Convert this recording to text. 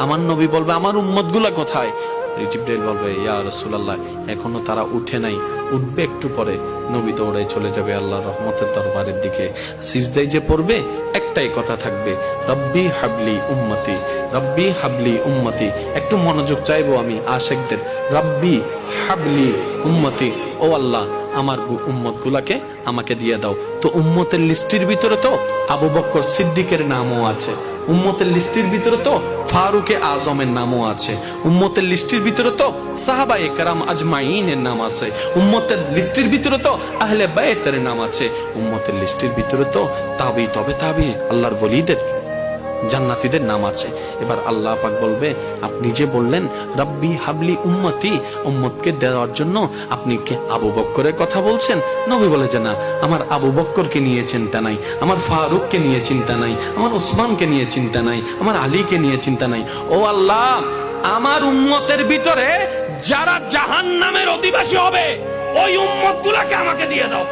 আমার নবী বলবে আমার উম্মত গুলা কোথায়? জিবরাইল বলবে ইয়া রাসূলুল্লাহ এখনো তারা উঠে নাই, উঠবে একটু পরে। নবী দৌড়ে চলে যাবে আল্লাহর রহমতের দরবারের দিকে। সিজদায় যে পড়বে একটাই কথা থাকবে, রব্বি হাবলি উম্মতি, রব্বি হাবলি উম্মতি। একটু মনোযোগ চাইবো আমি আশিকদের, রব্বি হাবলি উম্মতি, ও আল্লাহ আমার উম্মত গুলাকে আমাকে দিয়ে দাও। তো উম্মতের লিস্টের ভিতরে তো আবু বকর সিদ্দিকের নামও আছে, উম্মতের লিস্টের ভিতরে তো ফারুকে আজমের নামও আছে, উম্মতের লিস্টের ভিতরে তো সাহাবায়ে কেরাম আজমাইনের নাম আছে, উম্মতের লিস্টের ভিতরে তো আহলে বাইতের নাম আছে, উম্মতের লিস্টের ভিতরে তো তাবি তবে তাবি আল্লাহর ওলিদের জান্নাতীদের নাম আছে। এবার আল্লাহ পাক বলবে আপনি যে বললেন রব্বি হাবলি উম্মতি, উম্মতকে দেওয়ার জন্য আপনি কি আবু বকরের কথা বলছেন? নবী বলে যে না, আমার আবু বকরকে নিয়ে চিন্তা নাই, আমার ফারুককে নিয়ে চিন্তা নাই, আমার ওসমানকে নিয়ে চিন্তা নাই, আমার আলীকে নিয়ে চিন্তা নাই। ও আল্লাহ আমার উম্মতের ভিতরে যারা জাহান্নামের অধিবাসী হবে ওই উম্মত গুলাকে আমাকে দিয়ে দাও।